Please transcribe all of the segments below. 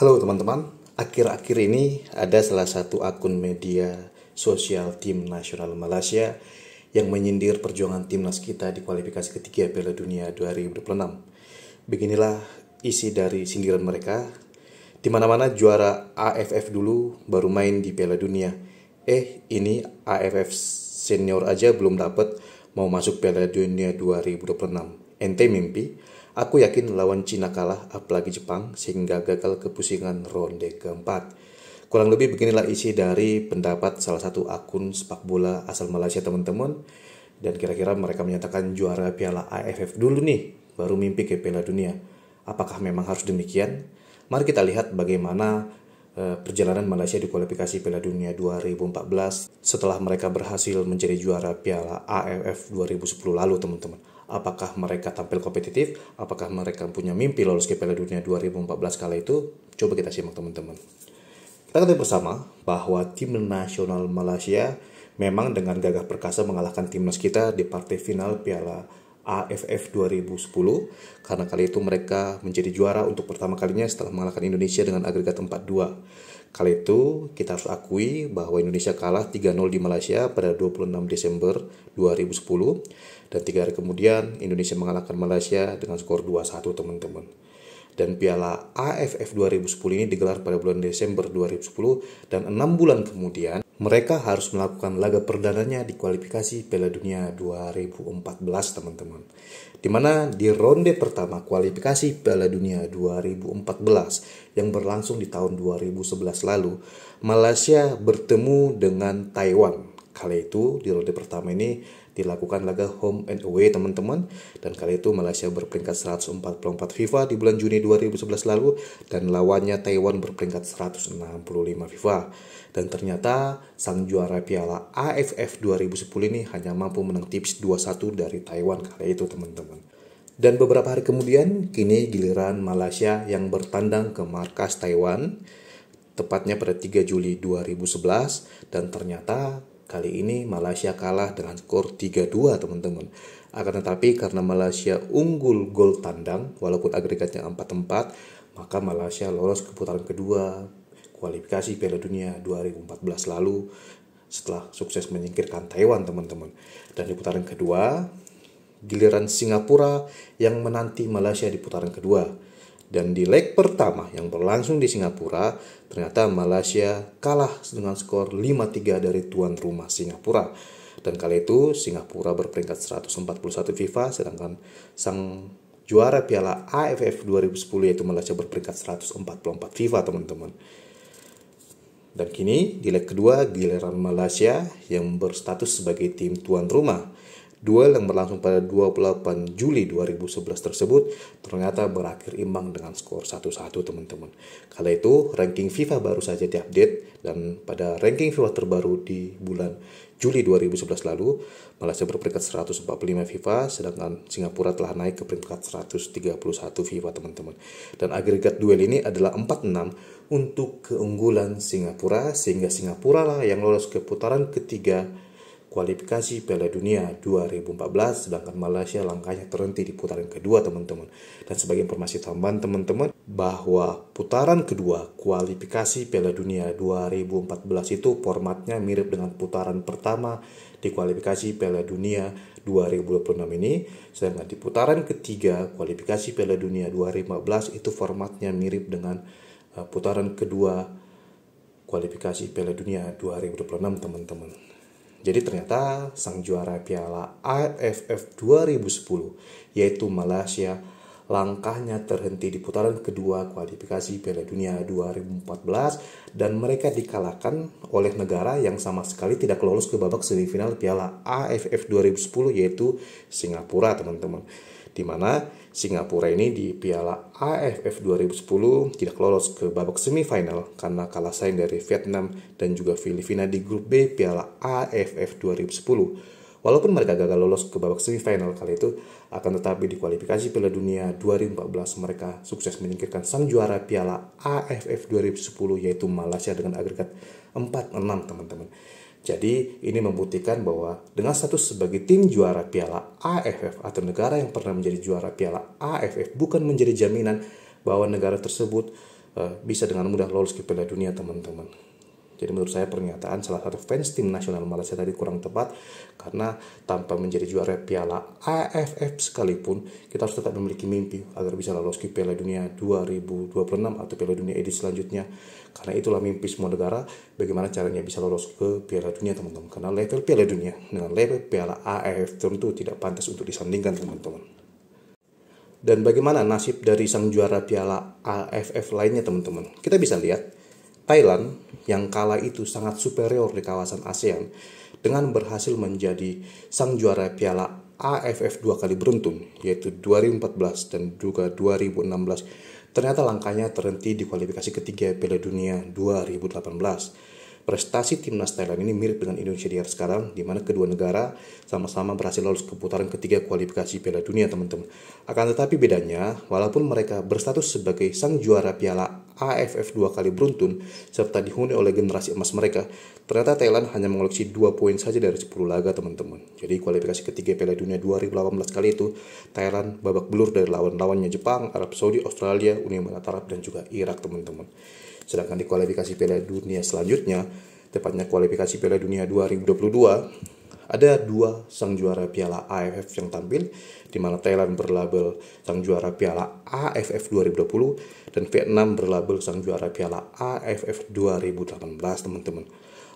Halo teman-teman, akhir-akhir ini ada salah satu akun media sosial tim nasional Malaysia yang menyindir perjuangan timnas kita di kualifikasi ketiga Piala Dunia 2026. Beginilah isi dari sindiran mereka. Di mana-mana juara AFF dulu baru main di Piala Dunia. Ini AFF senior aja belum dapat mau masuk Piala Dunia 2026. Ente mimpi? Aku yakin lawan Cina kalah, apalagi Jepang, sehingga gagal kepusingan ronde keempat. Kurang lebih beginilah isi dari pendapat salah satu akun sepak bola asal Malaysia teman-teman. Dan kira-kira mereka menyatakan juara Piala AFF dulu nih, baru mimpi ke Piala Dunia. Apakah memang harus demikian? Mari kita lihat bagaimana perjalanan Malaysia di kualifikasi Piala Dunia 2014 setelah mereka berhasil menjadi juara Piala AFF 2010 lalu teman-teman. Apakah mereka tampil kompetitif? Apakah mereka punya mimpi lolos ke Piala Dunia 2014 kala itu? Coba kita simak teman-teman. Kita ketahui bersama bahwa tim nasional Malaysia memang dengan gagah perkasa mengalahkan timnas kita di partai final Piala AFF 2010 karena kali itu mereka menjadi juara untuk pertama kalinya setelah mengalahkan Indonesia dengan agregat 4-2. Kali itu kita harus akui bahwa Indonesia kalah 3-0 di Malaysia pada 26 Desember 2010 dan 3 hari kemudian Indonesia mengalahkan Malaysia dengan skor 2-1 teman-teman. Dan Piala AFF 2010 ini digelar pada bulan Desember 2010 dan 6 bulan kemudian mereka harus melakukan laga perdananya di kualifikasi Piala Dunia 2014 teman-teman. Dimana di ronde pertama kualifikasi Piala Dunia 2014 yang berlangsung di tahun 2011 lalu, Malaysia bertemu dengan Taiwan. Kali itu di ronde pertama ini dilakukan laga home and away teman-teman, dan kali itu Malaysia berperingkat 144 FIFA di bulan Juni 2011 lalu dan lawannya Taiwan berperingkat 165 FIFA. Dan ternyata sang juara Piala AFF 2010 ini hanya mampu menang tipis 2-1 dari Taiwan kali itu teman-teman. Dan beberapa hari kemudian kini giliran Malaysia yang bertandang ke markas Taiwan tepatnya pada 3 Juli 2011 dan ternyata kali ini Malaysia kalah dengan skor 3-2 teman-teman. Akan tetapi karena Malaysia unggul gol tandang walaupun agregatnya 4-4, maka Malaysia lolos ke putaran kedua kualifikasi Piala Dunia 2014 lalu setelah sukses menyingkirkan Taiwan teman-teman. Dan di putaran kedua, giliran Singapura yang menanti Malaysia di putaran kedua. Dan di leg pertama yang berlangsung di Singapura, ternyata Malaysia kalah dengan skor 5-3 dari tuan rumah Singapura. Dan kali itu Singapura berperingkat 141 FIFA, sedangkan sang juara Piala AFF 2010 yaitu Malaysia berperingkat 144 FIFA teman-teman. Dan kini di leg kedua giliran Malaysia yang berstatus sebagai tim tuan rumah. Duel yang berlangsung pada 28 Juli 2011 tersebut ternyata berakhir imbang dengan skor 1-1 teman-teman. Kala itu ranking FIFA baru saja diupdate dan pada ranking FIFA terbaru di bulan Juli 2011 lalu Malaysia berperingkat 145 FIFA sedangkan Singapura telah naik ke peringkat 131 FIFA teman-teman. Dan agregat duel ini adalah 4-6 untuk keunggulan Singapura sehingga Singapura lah yang lolos ke putaran ketiga kualifikasi Piala Dunia 2014 sedangkan Malaysia langkahnya terhenti di putaran kedua teman-teman. Dan sebagai informasi tambahan teman-teman bahwa putaran kedua kualifikasi Piala Dunia 2014 itu formatnya mirip dengan putaran pertama di kualifikasi Piala Dunia 2026 ini, sedangkan di putaran ketiga kualifikasi Piala Dunia 2015 itu formatnya mirip dengan putaran kedua kualifikasi Piala Dunia 2026 teman-teman. Jadi ternyata sang juara Piala AFF 2010 yaitu Malaysia langkahnya terhenti di putaran kedua kualifikasi Piala Dunia 2014 dan mereka dikalahkan oleh negara yang sama sekali tidak lolos ke babak semifinal Piala AFF 2010 yaitu Singapura teman-teman. Di mana Singapura ini di Piala AFF 2010 tidak lolos ke babak semifinal karena kalah saing dari Vietnam dan juga Filipina di grup B Piala AFF 2010. Walaupun mereka gagal lolos ke babak semifinal kali itu, akan tetapi di kualifikasi Piala Dunia 2014 mereka sukses menyingkirkan sang juara Piala AFF 2010 yaitu Malaysia dengan agregat 4-6 teman-teman. Jadi ini membuktikan bahwa dengan status sebagai tim juara Piala AFF atau negara yang pernah menjadi juara Piala AFF bukan menjadi jaminan bahwa negara tersebut bisa dengan mudah lolos ke Piala Dunia, teman-teman. Jadi menurut saya pernyataan salah satu fans tim nasional Malaysia tadi kurang tepat, karena tanpa menjadi juara Piala AFF sekalipun, kita harus tetap memiliki mimpi agar bisa lolos ke Piala Dunia 2026 atau Piala Dunia edisi selanjutnya. Karena itulah mimpi semua negara, bagaimana caranya bisa lolos ke Piala Dunia, teman-teman. Karena level Piala Dunia dengan level Piala AFF tentu tidak pantas untuk disandingkan, teman-teman. Dan bagaimana nasib dari sang juara Piala AFF lainnya, teman-teman? Kita bisa lihat Thailand yang kala itu sangat superior di kawasan ASEAN dengan berhasil menjadi sang juara Piala AFF 2 kali beruntun, yaitu 2014 dan juga 2016. Ternyata langkahnya terhenti di kualifikasi ketiga Piala Dunia 2018. Prestasi timnas Thailand ini mirip dengan Indonesia di era sekarang, di mana kedua negara sama-sama berhasil lolos ke putaran ketiga kualifikasi Piala Dunia, teman-teman. Akan tetapi bedanya, walaupun mereka berstatus sebagai sang juara Piala AFF 2 kali beruntun, serta dihuni oleh generasi emas mereka, ternyata Thailand hanya mengoleksi 2 poin saja dari 10 laga, teman-teman. Jadi kualifikasi ketiga Piala Dunia 2018 kali itu, Thailand babak belur dari lawan-lawannya Jepang, Arab Saudi, Australia, Uni Emirat Arab, dan juga Irak, teman-teman. Sedangkan di kualifikasi Piala Dunia selanjutnya, tepatnya kualifikasi Piala Dunia 2022, ada 2 sang juara Piala AFF yang tampil, di mana Thailand berlabel sang juara Piala AFF 2020 dan Vietnam berlabel sang juara Piala AFF 2018, teman-teman.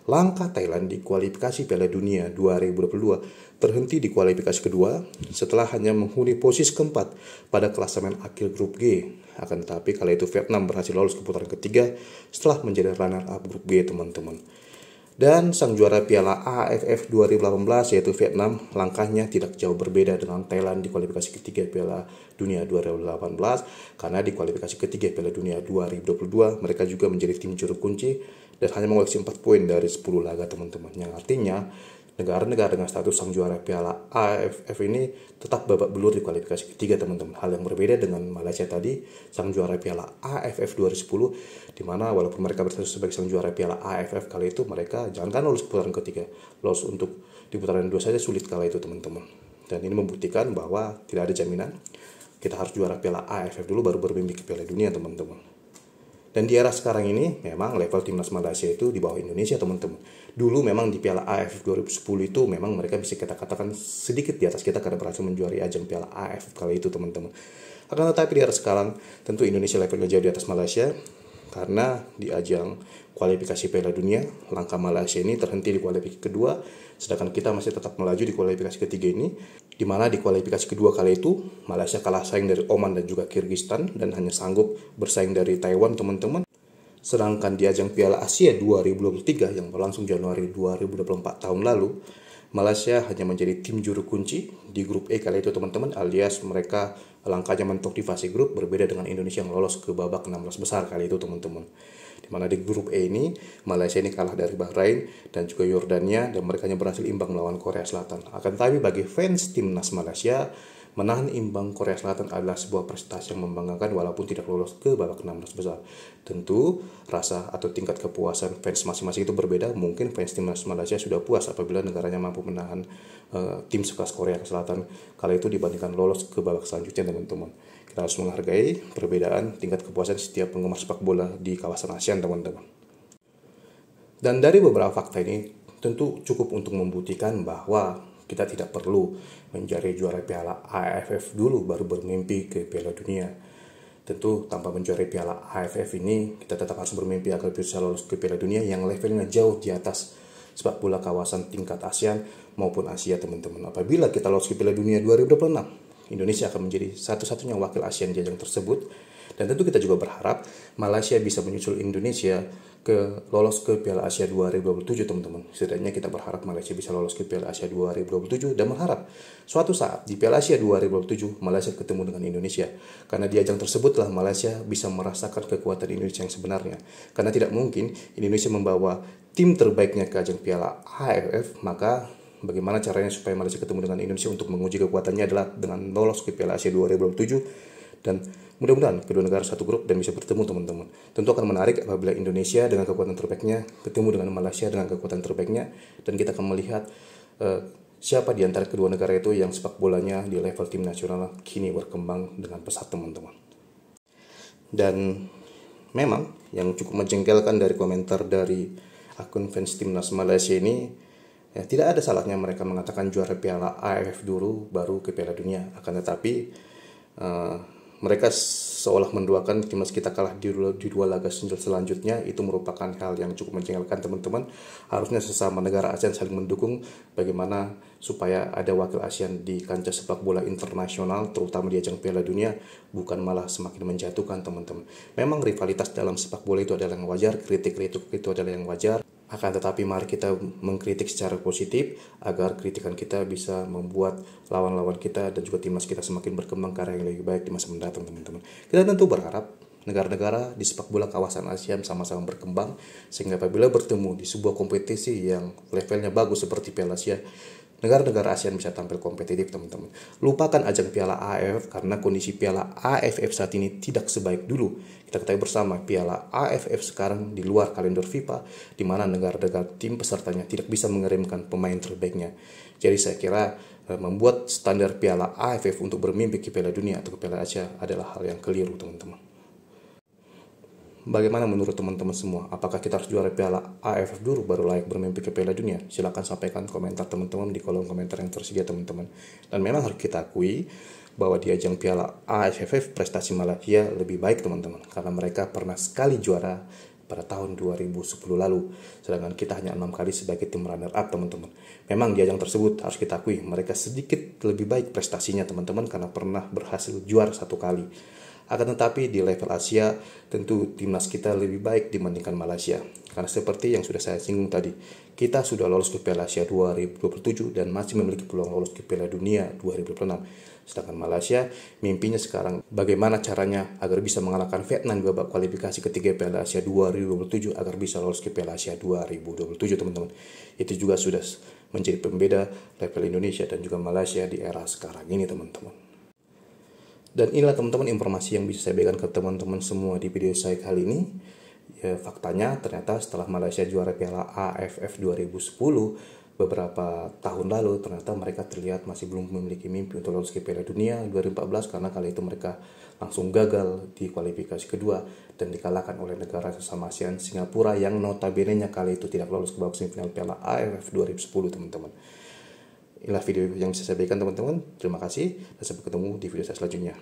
Langkah Thailand di kualifikasi Piala Dunia 2022 terhenti di kualifikasi kedua setelah hanya menghuni posisi keempat pada klasemen akhir grup G. Akan tetapi kala itu Vietnam berhasil lolos ke putaran ketiga setelah menjadi runner-up grup G, teman-teman. Dan sang juara Piala AFF 2018 yaitu Vietnam, langkahnya tidak jauh berbeda dengan Thailand di kualifikasi ketiga Piala Dunia 2018, karena di kualifikasi ketiga Piala Dunia 2022 mereka juga menjadi tim juru kunci dan hanya mengoleksi 4 poin dari 10 laga, teman-teman. Yang artinya negara-negara dengan status sang juara Piala AFF ini tetap babak belur di kualifikasi ketiga, teman-teman. Hal yang berbeda dengan Malaysia tadi, sang juara Piala AFF 2010, di mana walaupun mereka berstatus sebagai sang juara Piala AFF kali itu, mereka jangankan lolos putaran ketiga, lolos untuk di putaran 2 saja sulit kala itu, teman-teman. Dan ini membuktikan bahwa tidak ada jaminan kita harus juara Piala AFF dulu baru bermimpi ke Piala Dunia, teman-teman. Dan di era sekarang ini, memang level timnas Malaysia itu di bawah Indonesia, teman-teman. Dulu memang di Piala AFF 2010 itu memang mereka bisa kita katakan sedikit di atas kita karena berhasil menjuari ajang Piala AFF kali itu, teman-teman. Akan tetapi di era sekarang, tentu Indonesia levelnya jauh di atas Malaysia, karena di ajang kualifikasi Piala Dunia, langkah Malaysia ini terhenti di kualifikasi kedua, sedangkan kita masih tetap melaju di kualifikasi ketiga ini, di mana di kualifikasi kedua kali itu Malaysia kalah saing dari Oman dan juga Kyrgyzstan dan hanya sanggup bersaing dari Taiwan, teman-teman. Sedangkan di ajang Piala Asia 2023 yang berlangsung Januari 2024 tahun lalu, Malaysia hanya menjadi tim juru kunci di grup E kali itu, teman-teman, alias mereka langkahnya mentok di fase grup, berbeda dengan Indonesia yang lolos ke babak 16 besar kali itu, teman-teman. Di mana di grup E ini Malaysia ini kalah dari Bahrain dan juga Yordania, dan mereka hanya berhasil imbang melawan Korea Selatan. Akan tetapi bagi fans timnas Malaysia, menahan imbang Korea Selatan adalah sebuah prestasi yang membanggakan walaupun tidak lolos ke babak 16 besar. Tentu rasa atau tingkat kepuasan fans masing-masing itu berbeda. Mungkin fans timnas Malaysia sudah puas apabila negaranya mampu menahan tim sekelas Korea Selatan kala itu dibandingkan lolos ke babak selanjutnya, teman-teman. Kita harus menghargai perbedaan tingkat kepuasan setiap penggemar sepak bola di kawasan ASEAN, teman-teman. Dan dari beberapa fakta ini tentu cukup untuk membuktikan bahwa kita tidak perlu mencari juara Piala AFF dulu baru bermimpi ke Piala Dunia. Tentu tanpa menjuarai Piala AFF ini, kita tetap harus bermimpi agar bisa lolos ke Piala Dunia yang levelnya jauh di atas sepak bola kawasan tingkat ASEAN maupun Asia, teman-teman. Apabila kita lolos ke Piala Dunia 2026, Indonesia akan menjadi satu-satunya wakil ASEAN di ajang tersebut. Dan tentu kita juga berharap Malaysia bisa menyusul Indonesia lolos ke Piala Asia 2027, teman-teman. Setidaknya kita berharap Malaysia bisa lolos ke Piala Asia 2027 dan berharap suatu saat di Piala Asia 2027 Malaysia ketemu dengan Indonesia. Karena di ajang tersebutlah Malaysia bisa merasakan kekuatan Indonesia yang sebenarnya. Karena tidak mungkin Indonesia membawa tim terbaiknya ke ajang Piala AFF, maka bagaimana caranya supaya Malaysia ketemu dengan Indonesia untuk menguji kekuatannya adalah dengan lolos ke Piala Asia 2027. Dan mudah-mudahan kedua negara satu grup dan bisa bertemu, teman-teman. Tentu akan menarik apabila Indonesia dengan kekuatan terbaiknya ketemu dengan Malaysia dengan kekuatan terbaiknya, dan kita akan melihat siapa di antara kedua negara itu yang sepak bolanya di level tim nasional kini berkembang dengan pesat, teman-teman. Dan memang yang cukup menjengkelkan dari komentar dari akun fans timnas Malaysia ini, ya, tidak ada salahnya mereka mengatakan juara Piala AFF dulu baru ke Piala Dunia. Akan tetapi mereka seolah mendoakan timnas kita kalah di dua laga selanjutnya. Itu merupakan hal yang cukup menjengkelkan, teman-teman. Harusnya sesama negara ASEAN saling mendukung bagaimana supaya ada wakil ASEAN di kancah sepak bola internasional, terutama di ajang Piala Dunia, bukan malah semakin menjatuhkan, teman-teman. Memang rivalitas dalam sepak bola itu adalah yang wajar, kritik-kritik itu adalah yang wajar. Akan tetapi mari kita mengkritik secara positif agar kritikan kita bisa membuat lawan-lawan kita dan juga timnas kita semakin berkembang ke arah yang lebih baik di masa mendatang, teman-teman. Kita tentu berharap negara-negara di sepak bola kawasan ASEAN sama-sama berkembang sehingga apabila bertemu di sebuah kompetisi yang levelnya bagus seperti Piala Asia, negara-negara ASEAN bisa tampil kompetitif, teman-teman. Lupakan ajang Piala AFF karena kondisi Piala AFF saat ini tidak sebaik dulu. Kita ketahui bersama Piala AFF sekarang di luar kalender FIFA, di mana negara-negara tim pesertanya tidak bisa mengirimkan pemain terbaiknya. Jadi saya kira membuat standar Piala AFF untuk bermimpi ke Piala Dunia atau ke Piala Asia adalah hal yang keliru, teman-teman. Bagaimana menurut teman-teman semua? Apakah kita harus juara Piala AFF dulu baru layak bermimpi ke Piala Dunia? Silahkan sampaikan komentar teman-teman di kolom komentar yang tersedia, teman-teman. Dan memang harus kita akui bahwa di ajang Piala AFF prestasi Malaysia lebih baik, teman-teman, karena mereka pernah sekali juara pada tahun 2010 lalu, sedangkan kita hanya 6 kali sebagai tim runner up, teman-teman. Memang di ajang tersebut harus kita akui mereka sedikit lebih baik prestasinya, teman-teman, karena pernah berhasil juara 1 kali. Akan tetapi di level Asia tentu timnas kita lebih baik dibandingkan Malaysia. Karena seperti yang sudah saya singgung tadi, kita sudah lolos ke Piala Asia 2027 dan masih memiliki peluang lolos ke Piala Dunia 2026. Sedangkan Malaysia mimpinya sekarang bagaimana caranya agar bisa mengalahkan Vietnam di babak kualifikasi ketiga Piala Asia 2027 agar bisa lolos ke Piala Asia 2027, teman-teman. Itu juga sudah menjadi pembeda level Indonesia dan juga Malaysia di era sekarang ini, teman-teman. Dan inilah, teman-teman, informasi yang bisa saya berikan ke teman-teman semua di video saya kali ini. Ya, faktanya ternyata setelah Malaysia juara Piala AFF 2010 beberapa tahun lalu, ternyata mereka terlihat masih belum memiliki mimpi untuk lolos ke Piala Dunia 2014 karena kali itu mereka langsung gagal di kualifikasi kedua dan dikalahkan oleh negara sesama ASEAN, Singapura, yang notabene-nya kali itu tidak lolos ke babak semifinal Piala AFF 2010, teman-teman. Inilah video yang bisa saya berikan, teman-teman. Terima kasih dan sampai ketemu di video saya selanjutnya.